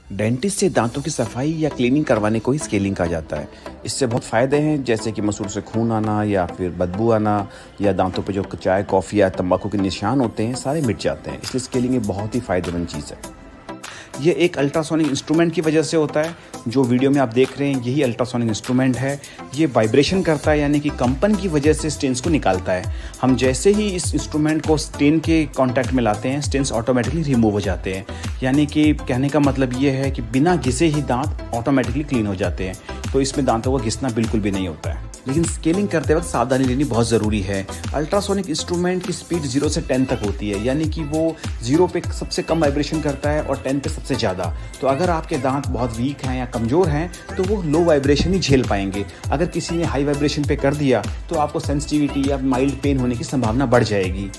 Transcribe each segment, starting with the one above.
Dentist से दांतों की सफाई या क्लीनिंग करवाने को ही स्केलिंग कहा जाता है। इससे बहुत फ़ायदे हैं, जैसे कि मसूड़ से खून आना या फिर बदबू आना या दांतों पे जो चाय, कॉफ़ी या तंबाकू के निशान होते हैं सारे मिट जाते हैं। इसलिए स्केलिंग एक बहुत ही फ़ायदेमंद चीज़ है। ये एक अल्ट्रासोनिक इंस्ट्रूमेंट की वजह से होता है। जो वीडियो में आप देख रहे हैं यही अल्ट्रासोनिक इंस्ट्रूमेंट है। ये वाइब्रेशन करता है, यानी कि कंपन की वजह से स्टेन्स को निकालता है। हम जैसे ही इस इंस्ट्रूमेंट को स्टेन के कांटेक्ट में लाते हैं, स्टेन्स ऑटोमेटिकली रिमूव हो जाते हैं। यानी कि कहने का मतलब ये है कि बिना घिसे ही दांत ऑटोमेटिकली क्लीन हो जाते हैं। तो इसमें दांतों को घिसना बिल्कुल भी नहीं होता है। लेकिन स्केलिंग करते वक्त सावधानी लेनी बहुत ज़रूरी है। अल्ट्रासोनिक इंस्ट्रूमेंट की स्पीड 0 से 10 तक होती है, यानी कि वो 0 पे सबसे कम वाइब्रेशन करता है और 10 पे सबसे ज़्यादा। तो अगर आपके दांत बहुत वीक हैं या कमज़ोर हैं तो वो लो वाइब्रेशन ही झेल पाएंगे। अगर किसी ने हाई वाइब्रेशन पे कर दिया तो आपको सेंसिटिविटी या माइल्ड पेन होने की संभावना बढ़ जाएगी।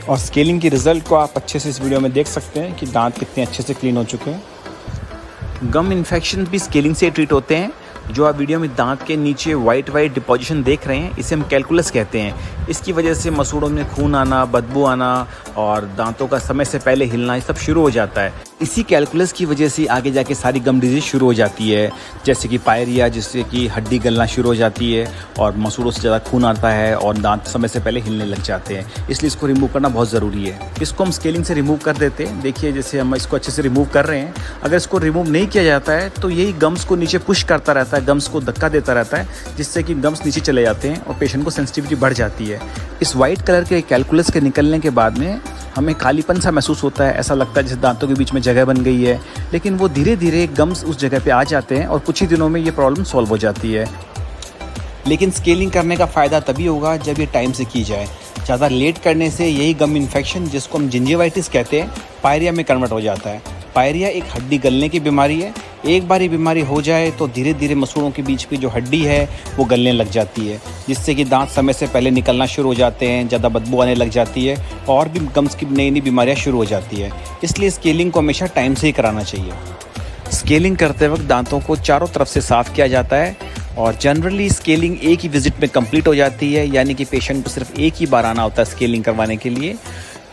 और स्केलिंग के रिजल्ट को आप अच्छे से इस वीडियो में देख सकते हैं कि दांत कितने अच्छे से क्लीन हो चुके हैं। गम इन्फेक्शन भी स्केलिंग से ट्रीट होते हैं। जो आप वीडियो में दांत के नीचे वाइट डिपोजिशन देख रहे हैं, इसे हम कैलकुलस कहते हैं। इसकी वजह से मसूड़ों में खून आना, बदबू आना और दांतों का समय से पहले हिलना, ये सब शुरू हो जाता है। इसी कैलकुलस की वजह से आगे जाके सारी गम डिजीज शुरू हो जाती है, जैसे कि पायरिया, जिससे कि हड्डी गलना शुरू हो जाती है और मसूड़ों से ज़्यादा खून आता है और दांत समय से पहले हिलने लग जाते हैं। इसलिए इसको रिमूव करना बहुत ज़रूरी है। इसको हम स्केलिंग से रिमूव कर देते हैं। देखिए जैसे हम इसको अच्छे से रिमूव कर रहे हैं। अगर इसको रिमूव नहीं किया जाता है तो यही गम्स को नीचे पुश करता रहता है, गम्स को धक्का देता रहता है, जिससे कि गम्स नीचे चले जाते हैं और पेशेंट को सेंसिटिविटी बढ़ जाती है। इस वाइट कलर के कैलकुलस के निकलने के बाद में हमें कालीपन सा महसूस होता है। ऐसा लगता है जैसे दांतों के बीच में जगह बन गई है, लेकिन वो धीरे धीरे गम्स उस जगह पे आ जाते हैं और कुछ ही दिनों में ये प्रॉब्लम सॉल्व हो जाती है। लेकिन स्केलिंग करने का फ़ायदा तभी होगा जब ये टाइम से की जाए। ज़्यादा लेट करने से यही गम इन्फेक्शन, जिसको हम जिंजिवाइटिस कहते हैं, पायरिया में कन्वर्ट हो जाता है। पायरिया एक हड्डी गलने की बीमारी है। एक बार ये बीमारी हो जाए तो धीरे धीरे मसूड़ों के बीच की जो हड्डी है वो गलने लग जाती है, जिससे कि दांत समय से पहले निकलना शुरू हो जाते हैं, ज़्यादा बदबू आने लग जाती है और भी गम्स की नई नई बीमारियाँ शुरू हो जाती है। इसलिए स्केलिंग को हमेशा टाइम से ही कराना चाहिए। स्केलिंग करते वक्त दांतों को चारों तरफ से साफ़ किया जाता है और जनरली स्केलिंग एक ही विजिट में कंप्लीट हो जाती है, यानी कि पेशेंट को सिर्फ एक ही बार आना होता है स्केलिंग करवाने के लिए।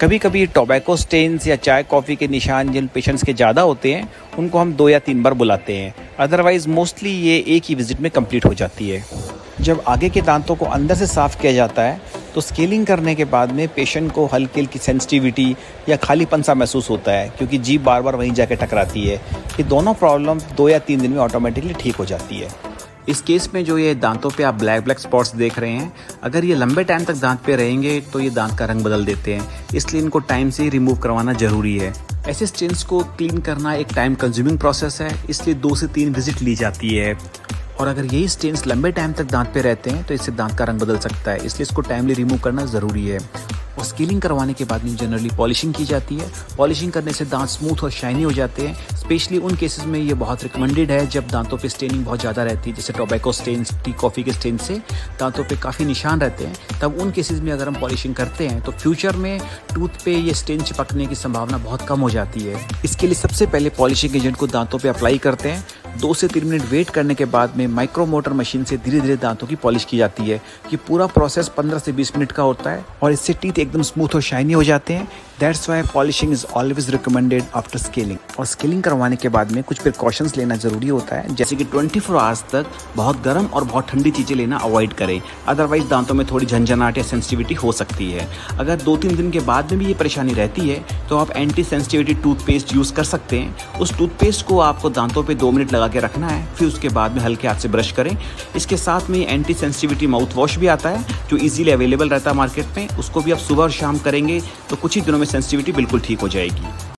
कभी कभी टोबैको स्टेन्स या चाय कॉफ़ी के निशान जिन पेशेंट्स के ज़्यादा होते हैं उनको हम 2 या 3 बार बुलाते हैं। अदरवाइज़ मोस्टली ये एक ही विजिट में कंप्लीट हो जाती है। जब आगे के दांतों को अंदर से साफ़ किया जाता है तो स्केलिंग करने के बाद में पेशेंट को हल्की हल्की सेंसिटिविटी या खालीपन सा महसूस होता है, क्योंकि जीभ बार बार वहीं जाके टकराती है। ये दोनों प्रॉब्लम 2 या 3 दिन में ऑटोमेटिकली ठीक हो जाती है। इस केस में जो ये दांतों पे आप ब्लैक स्पॉट्स देख रहे हैं, अगर ये लंबे टाइम तक दांत पे रहेंगे तो ये दांत का रंग बदल देते हैं। इसलिए इनको टाइम से ही रिमूव करवाना ज़रूरी है। ऐसे स्टेन्स को क्लीन करना एक टाइम कंज्यूमिंग प्रोसेस है, इसलिए 2 से 3 विजिट ली जाती है। और अगर यही स्टेन्स लंबे टाइम तक दांत पे रहते हैं तो इससे दांत का रंग बदल सकता है, इसलिए इसको टाइमली रिमूव करना ज़रूरी है। और स्केलिंग करवाने के बाद में जनरली पॉलिशिंग की जाती है। पॉलिशिंग करने से दांत स्मूथ और शाइनी हो जाते हैं। स्पेशली उन केसेस में ये बहुत रिकमेंडेड है जब दांतों पे स्टेनिंग बहुत ज़्यादा रहती है, जैसे टोबैको स्टेन्स, टी कॉफ़ी के स्टेन से दांतों पे काफ़ी निशान रहते हैं। तब उन केसेस में अगर हम पॉलिशिंग करते हैं तो फ्यूचर में टूथ पे ये स्टेन चिपकने की संभावना बहुत कम हो जाती है। इसके लिए सबसे पहले पॉलिशिंग एजेंट को दांतों पे अप्लाई करते हैं। 2 से 3 मिनट वेट करने के बाद में माइक्रो मोटर मशीन से धीरे धीरे दांतों की पॉलिश की जाती है। ये पूरा प्रोसेस 15 से 20 मिनट का होता है और इससे टीथ एकदम स्मूथ और शाइनी हो जाते हैं। That's why polishing is always recommended after scaling. और स्केलिंग करवाने के बाद में कुछ प्रिकॉशंस लेना ज़रूरी होता है, जैसे कि 24 आवर्स तक बहुत गर्म और बहुत ठंडी चीज़ें लेना अवॉइड करें। अदरवाइज दांतों में थोड़ी झंझनाहट या सेंसिटिविटी हो सकती है। अगर 2-3 दिन के बाद में भी ये परेशानी रहती है तो आप एंटी सेंसिटिविटी टूथपेस्ट यूज़ कर सकते हैं। उस टूथपेस्ट को आपको दांतों पे 2 मिनट लगा के रखना है, फिर उसके बाद में हल्के हाथ से ब्रश करें। इसके साथ में एंटी सेंसिटिविटी माउथ वॉश भी आता है जो इजीली अवेलेबल रहता है मार्केट में। उसको भी आप सुबह और शाम करेंगे तो कुछ ही दिनों में सेंसिटिविटी बिल्कुल ठीक हो जाएगी।